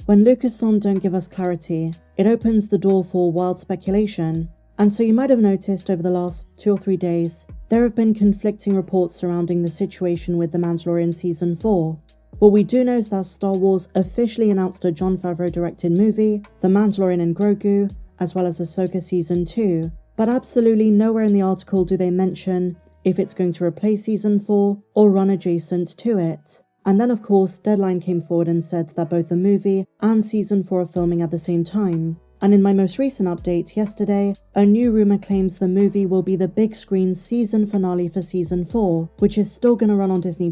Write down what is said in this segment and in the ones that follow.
When Lucasfilm don't give us clarity, it opens the door for wild speculation. And so you might have noticed over the last 2 or 3 days, there have been conflicting reports surrounding the situation with The Mandalorian Season 4. What we do know is that Star Wars officially announced a Jon Favreau directed movie, The Mandalorian and Grogu, as well as Ahsoka Season 2, but absolutely nowhere in the article do they mention if it's going to replace Season 4 or run adjacent to it. And then of course, Deadline came forward and said that both the movie and Season 4 are filming at the same time. And in my most recent update yesterday, a new rumour claims the movie will be the big screen season finale for Season 4, which is still going to run on Disney+,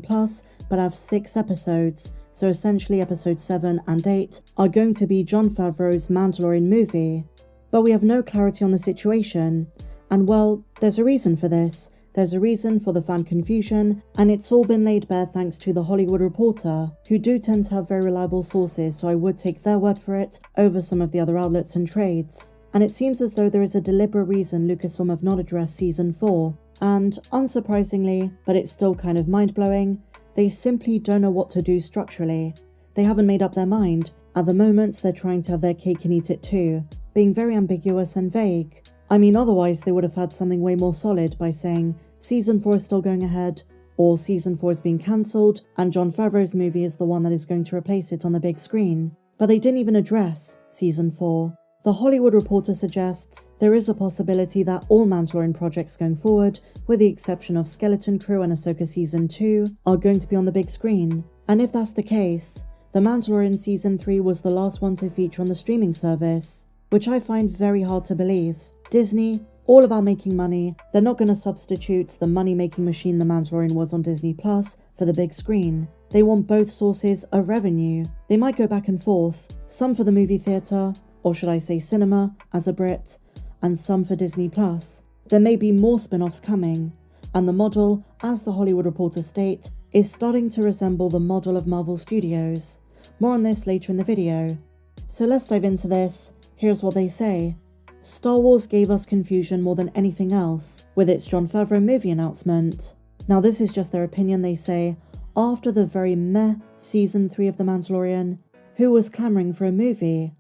but have 6 episodes, so essentially episodes 7 and 8 are going to be Jon Favreau's Mandalorian movie. But we have no clarity on the situation, and well, there's a reason for this. There's a reason for the fan confusion, and it's all been laid bare thanks to The Hollywood Reporter, who do tend to have very reliable sources, so I would take their word for it over some of the other outlets and trades. And it seems as though there is a deliberate reason Lucasfilm have not addressed Season 4, and unsurprisingly, but it's still kind of mind-blowing, they simply don't know what to do structurally. They haven't made up their mind. At the moment, they're trying to have their cake and eat it too, being very ambiguous and vague. I mean, otherwise they would have had something way more solid by saying Season 4 is still going ahead, or Season 4 is being cancelled, and Jon Favreau's movie is the one that is going to replace it on the big screen. But they didn't even address Season 4. The Hollywood Reporter suggests there is a possibility that all Mandalorian projects going forward, with the exception of Skeleton Crew and Ahsoka Season 2, are going to be on the big screen. And if that's the case, The Mandalorian Season 3 was the last one to feature on the streaming service, which I find very hard to believe. Disney, all about making money, they're not going to substitute the money-making machine The Mandalorian was on Disney Plus for the big screen. They want both sources of revenue. They might go back and forth, some for the movie theatre, or should I say cinema, as a Brit, and some for Disney Plus. There may be more spin-offs coming, and the model, as the Hollywood Reporter state, is starting to resemble the model of Marvel Studios. More on this later in the video. So let's dive into this. Here's what they say. Star Wars gave us confusion more than anything else with its Jon Favreau movie announcement. Now this is just their opinion. They say, after the very meh Season 3 of The Mandalorian, who was clamouring for a movie?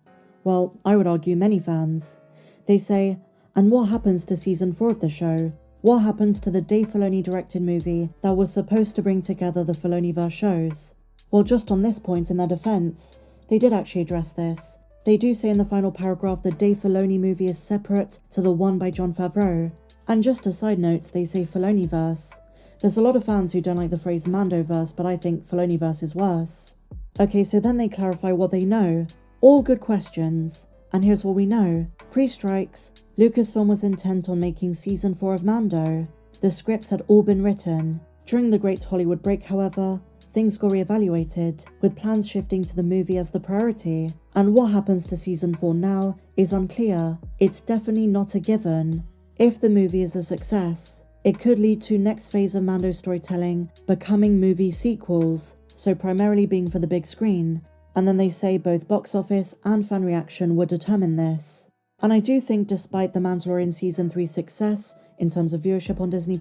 Well, I would argue many fans. They say, and what happens to Season 4 of the show? What happens to the Dave Filoni directed movie that was supposed to bring together the Filoniverse shows? Well, just on this point in their defence, they did actually address this. They do say in the final paragraph the Dave Filoni movie is separate to the one by Jon Favreau. And just a side note, they say Filoniverse. There's a lot of fans who don't like the phrase Mandoverse, but I think Filoniverse is worse. Okay, so then they clarify what they know. All good questions. And here's what we know. Pre-strikes, Lucasfilm was intent on making Season 4 of Mando. The scripts had all been written. During the Great Hollywood Break, however, things got re-evaluated, with plans shifting to the movie as the priority. And what happens to Season 4 now is unclear. It's definitely not a given. If the movie is a success, it could lead to next phase of Mando storytelling becoming movie sequels, so primarily being for the big screen. And then they say both box office and fan reaction would determine this. And I do think despite The Mandalorian Season 3's success, in terms of viewership on Disney+,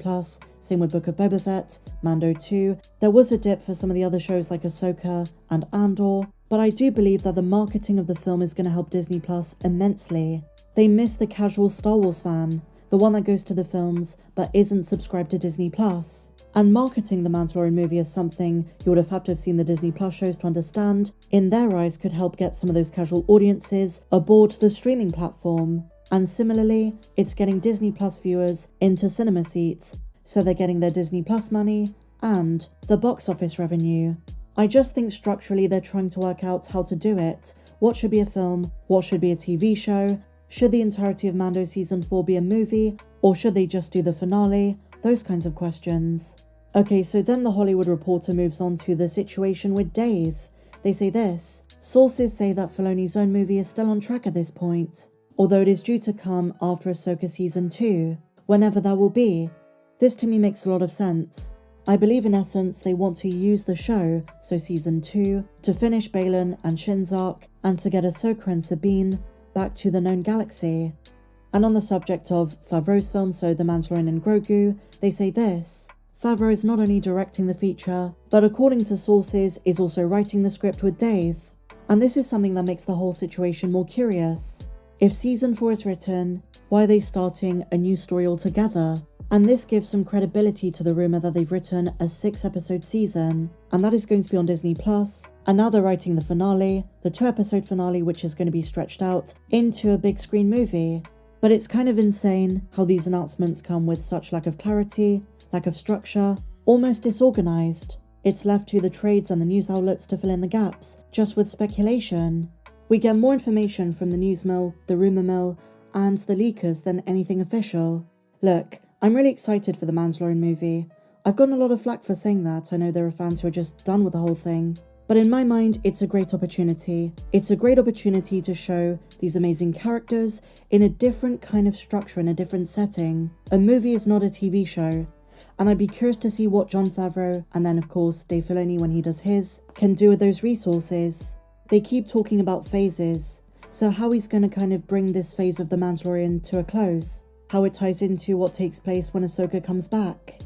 same with Book of Boba Fett, Mando 2, there was a dip for some of the other shows like Ahsoka and Andor, but I do believe that the marketing of the film is going to help Disney+ immensely. They miss the casual Star Wars fan, the one that goes to the films but isn't subscribed to Disney+. And marketing the Mandalorian movie as something you would have to have seen the Disney Plus shows to understand, in their eyes could help get some of those casual audiences aboard the streaming platform. And similarly, it's getting Disney Plus viewers into cinema seats, so they're getting their Disney Plus money and the box office revenue. I just think structurally they're trying to work out how to do it. What should be a film? What should be a TV show? Should the entirety of Mando Season 4 be a movie? Or should they just do the finale? Those kinds of questions. Okay, so then the Hollywood Reporter moves on to the situation with Dave. They say this. Sources say that Filoni's own movie is still on track at this point, although it is due to come after Ahsoka Season 2, whenever that will be. This to me makes a lot of sense. I believe in essence they want to use the show, so Season 2, to finish Baylan and Shin's arc, and to get Ahsoka and Sabine back to the known galaxy. And on the subject of Favreau's film, so The Mandalorian and Grogu, they say this. Favreau is not only directing the feature, but according to sources, is also writing the script with Dave. And this is something that makes the whole situation more curious. If season 4 is written, why are they starting a new story altogether? And this gives some credibility to the rumour that they've written a 6-episode season, and that is going to be on Disney+, and now they're writing the finale, the 2-episode finale, which is going to be stretched out into a big screen movie. But it's kind of insane how these announcements come with such lack of clarity, lack of structure, almost disorganised. It's left to the trades and the news outlets to fill in the gaps, just with speculation. We get more information from the news mill, the rumour mill, and the leakers than anything official. Look, I'm really excited for the Mandalorian movie. I've gotten a lot of flack for saying that. I know there are fans who are just done with the whole thing. But in my mind, it's a great opportunity. It's a great opportunity to show these amazing characters in a different kind of structure, in a different setting. A movie is not a TV show. And I'd be curious to see what Jon Favreau, and then of course Dave Filoni when he does his, can do with those resources. They keep talking about phases. So how he's going to kind of bring this phase of The Mandalorian to a close. How it ties into what takes place when Ahsoka comes back.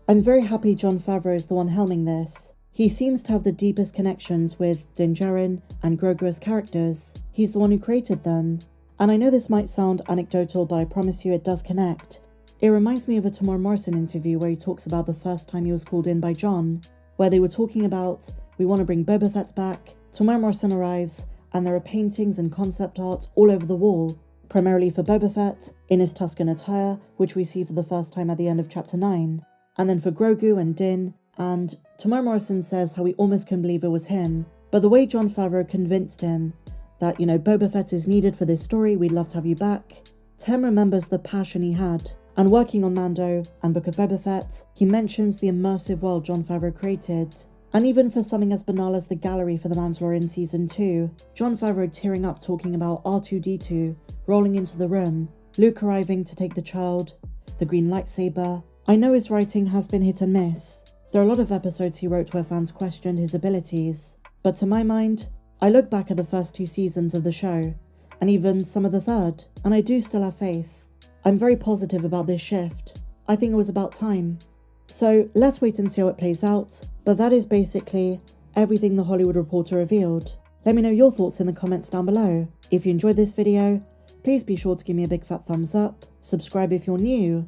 I'm very happy Jon Favreau is the one helming this. He seems to have the deepest connections with Din Djarin and Grogu as characters. He's the one who created them. And I know this might sound anecdotal, but I promise you it does connect. It reminds me of a Tamora Morrison interview where he talks about the first time he was called in by Jon, where they were talking about, we want to bring Boba Fett back. Tamora Morrison arrives, and there are paintings and concept art all over the wall, primarily for Boba Fett, in his Tusken attire, which we see for the first time at the end of Chapter 9, and then for Grogu and Din, and Tamora Morrison says how he almost can believe it was him, but the way Jon Favreau convinced him that, Boba Fett is needed for this story, we'd love to have you back. Tem remembers the passion he had, and working on Mando and Book of Boba Fett, he mentions the immersive world Jon Favreau created. And even for something as banal as the gallery for The Mandalorian Season 2, Jon Favreau tearing up talking about R2-D2 rolling into the room, Luke arriving to take the child, the green lightsaber. I know his writing has been hit and miss. There are a lot of episodes he wrote where fans questioned his abilities, but to my mind, I look back at the first 2 seasons of the show, and even some of the third, and I do still have faith. I'm very positive about this shift. I think it was about time. So let's wait and see how it plays out, but that is basically everything The Hollywood Reporter revealed. Let me know your thoughts in the comments down below. If you enjoyed this video, please be sure to give me a big fat thumbs up, subscribe if you're new,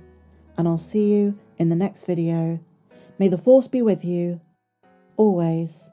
and I'll see you in the next video. May the Force be with you, always.